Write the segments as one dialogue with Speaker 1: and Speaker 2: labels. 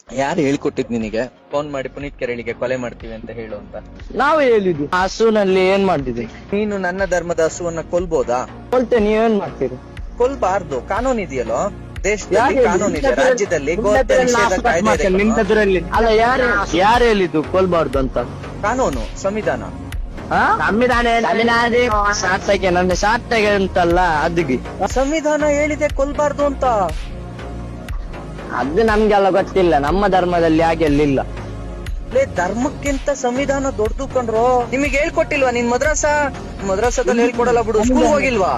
Speaker 1: ಯಾರು ಹೇಳ್ಕೊಟ್ಟಿದ್ ನಿನಗೆ ಫೋನ್ ಮಾಡಿ ಪುನೀತ್ ಕೆರಳಿಗೆ ಕೊಲೆ ಮಾಡ್ತೀವಿ ಅಂತ ಹೇಳು ಅಂತ?
Speaker 2: ನಾವೇ ಹೇಳಿದ್ದು. ಹಸುನಲ್ಲಿ ಏನ್ ಮಾಡ್ತಿದ್ರಿ?
Speaker 1: ನೀನು ನನ್ನ ಧರ್ಮದ ಹಸುವನ್ನ ಕೊಲ್ಬೋದಾ?
Speaker 2: ಕೊಲ್ತೆ, ನೀವೇನ್ ಮಾಡ್ತೀರಿ?
Speaker 1: ಕೊಲ್ಬಾರ್ದು, ಕಾನೂನು ಇದೆಯಲ್ಲೋ ದೇಶದಲ್ಲಿ,
Speaker 2: ಯಾರು ಹೇಳಿದ್ದು?
Speaker 1: ಕಾನೂನು ಇದೆ ರಾಜ್ಯದಲ್ಲಿ, ಗೋಹತ್ಯೆ ನಿಷೇಧ ಕಾಯ್ದೆ ಇದೆ ಕಣೋ.
Speaker 2: ನಿಮ್ದದ್ರಲ್ಲಿ ಅಲ್ಲ, ಯಾರು ಹೇಳಿದ್ದು ಕೊಲ್ಬಾರ್ದು ಅಂತ?
Speaker 1: ಕಾನೂನು, ಸಂವಿಧಾನ.
Speaker 2: ಸಾರ್ಥಕ್ಕೆ ನನ್ನ ಸಾರ್ಥಕ್ಕೆ ಅಂತಲ್ಲ, ಅದಕ್ಕೆ
Speaker 1: ಸಂವಿಧಾನ ಹೇಳಿದೆ ಕೊಲ್ಬಾರ್ದು ಅಂತ.
Speaker 2: ಅದು ನಮ್ಗೆಲ್ಲ ಗೊತ್ತಿಲ್ಲ, ನಮ್ಮ ಧರ್ಮದಲ್ಲಿ ಹಾಗೆಲ್ಲ ಇಲ್ಲ.
Speaker 1: ಧರ್ಮಕ್ಕಿಂತ ಸಂವಿಧಾನ ದೊಡ್ಡದು ಕಣ್ರೋ. ನಿಮಗೆ ಹೇಳ್ಕೊಟ್ಟಿಲ್ವಾ? ನಿನ್ ಮದ್ರಸಾದಲ್ಲಿ ಹೇಳ್ಕೊಡಲ್ಲ ಬಿಡು. ಸ್ಕೂಲ್ ಹೋಗಿಲ್ವಾ?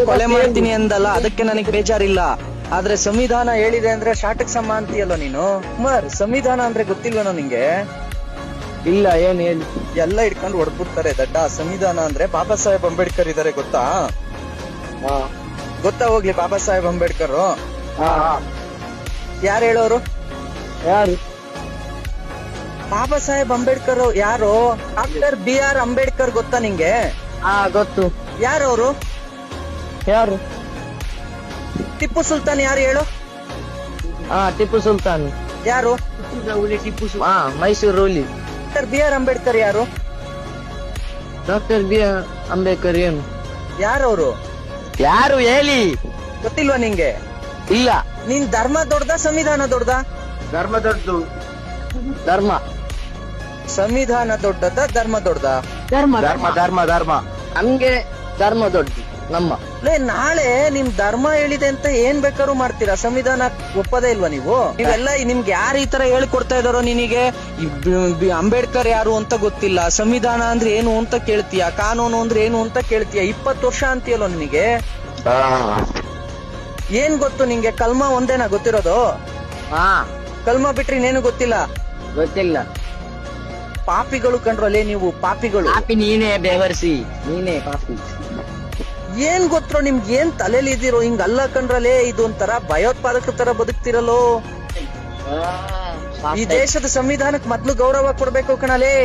Speaker 1: ಕೊಲೆ ಮಾಡ್ತೀನಿ ಅಂದಲ್ಲ, ಅದಕ್ಕೆ ನನಗೆ ಬೇಜಾರಿಲ್ಲ. ಆದ್ರೆ ಸಂವಿಧಾನ ಹೇಳಿದೆ ಅಂದ್ರೆ ಶಾಟಕ್ ಸಮ ಅಂತೀಯಲ್ಲ ನೀನು. ಸಂವಿಧಾನ ಅಂದ್ರೆ ಗೊತ್ತಿಲ್ವೇನೋ ನಿಂಗೆ?
Speaker 2: ಇಲ್ಲ, ಏನ್ ಹೇಳಿ.
Speaker 1: ಎಲ್ಲ ಇಟ್ಕೊಂಡು ಹೊಡ್ಬಿಡ್ತಾರೆ ದಡ್ಡ. ಸಂವಿಧಾನ ಅಂದ್ರೆ ಬಾಬಾ ಸಾಹೇಬ್ ಅಂಬೇಡ್ಕರ್ ಇದಾರೆ, ಗೊತ್ತಾ? ಗೊತ್ತಾ? ಹೋಗ್ಲಿ, ಬಾಬಾ ಸಾಹೇಬ್ ಅಂಬೇಡ್ಕರ್ ಯಾರು ಹೇಳೋರು?
Speaker 2: ಯಾರು?
Speaker 1: ಬಾಬಾ ಸಾಹೇಬ್ ಅಂಬೇಡ್ಕರ್ ಯಾರು? ಡಾಕ್ಟರ್ BR ಅಂಬೇಡ್ಕರ್ ಗೊತ್ತಾ ನಿಂಗೆ?
Speaker 2: ಗೊತ್ತು.
Speaker 1: ಯಾರವರು?
Speaker 2: ಯಾರು?
Speaker 1: ಟಿಪ್ಪು ಸುಲ್ತಾನ್ ಯಾರು ಹೇಳು?
Speaker 2: ಟಿಪ್ಪು ಸುಲ್ತಾನ್
Speaker 1: ಯಾರು?
Speaker 2: ಮೈಸೂರು ರೂಲಿ.
Speaker 1: ಡಾಕ್ಟರ್ BR ಅಂಬೇಡ್ಕರ್ ಯಾರು?
Speaker 2: ಡಾಕ್ಟರ್ BR ಅಂಬೇಡ್ಕರ್ ಏನು?
Speaker 1: ಯಾರವರು?
Speaker 2: ಯಾರು ಹೇಳಿ?
Speaker 1: ಗೊತ್ತಿಲ್ವಾ ನಿಂಗೆ?
Speaker 2: ಇಲ್ಲ.
Speaker 1: ನಿನ್ ಧರ್ಮ ದೊಡ್ಡದ, ಸಂವಿಧಾನ ದೊಡ್ಡದ?
Speaker 2: ಧರ್ಮ ದೊಡ್ಡದು. ಧರ್ಮ.
Speaker 1: ಸಂವಿಧಾನ ದೊಡ್ಡದ, ಧರ್ಮ ದೊಡ್ಡದ?
Speaker 2: ಧರ್ಮ. ನಮ್ಗೆ ಧರ್ಮ ದೊಡ್ಡದು, ನಮ್ಮ.
Speaker 1: ನಾಳೆ ನಿಮ್ ಧರ್ಮ ಹೇಳಿದೆ ಅಂತ ಏನ್ ಬೇಕಾದ್ರೂ ಮಾಡ್ತೀರಾ, ಸಂವಿಧಾನ ಒಪ್ಪದೇ ಇಲ್ವಾ ನೀವು? ನೀವೆಲ್ಲ ನಿಮ್ಗೆ ಯಾರು ಈ ತರ ಹೇಳ್ಕೊಡ್ತಾ ಇದಾರೋ? ನಿನಗೆ ಅಂಬೇಡ್ಕರ್ ಯಾರು ಅಂತ ಗೊತ್ತಿಲ್ಲ, ಸಂವಿಧಾನ ಅಂದ್ರೆ ಏನು ಅಂತ ಕೇಳ್ತೀಯ, ಕಾನೂನು ಅಂದ್ರೆ ಏನು ಅಂತ ಕೇಳ್ತೀಯ. 20 ವರ್ಷ ಅಂತೀಯಲ್ಲೋ ನಿನಗೆ. ಏನ್ ಗೊತ್ತು ನಿಂಗೆ? ಕಲ್ಮಾ ಒಂದೇನಾ ಗೊತ್ತಿರೋದು? ಕಲ್ಮಾ ಬಿಟ್ರಿ ಇನ್ನೇನು ಗೊತ್ತಿಲ್ಲ?
Speaker 2: ಗೊತ್ತಿಲ್ಲ.
Speaker 1: ಪಾಪಿಗಳು ಕಂಡ್ರಲ್ಲೇ ನೀವು, ಪಾಪಿಗಳು.
Speaker 2: ಪಾಪಿ ನೀನೇ, ಬೇವರ್ಸಿ ನೀನೇ ಪಾಪಿ.
Speaker 1: ಏನ್ ಗೊತ್ತೋ ನಿಮ್ಗೆ? ಏನ್ ತಲೆಲಿ ಇದ್ದೀರೋ? ಹಿಂಗ್ ಅಲ್ಲ ಕಂಡ್ರಲ್ಲೇ, ಇದು ಒಂಥರ ಭಯೋತ್ಪಾದಕ ತರ ಬದುಕ್ತಿರಲ್ಲೋ. ಈ ದೇಶದ ಸಂವಿಧಾನಕ್ಕೆ ಮೊದ್ಲು ಗೌರವ ಕೊಡ್ಬೇಕು ಕಣಲೇ.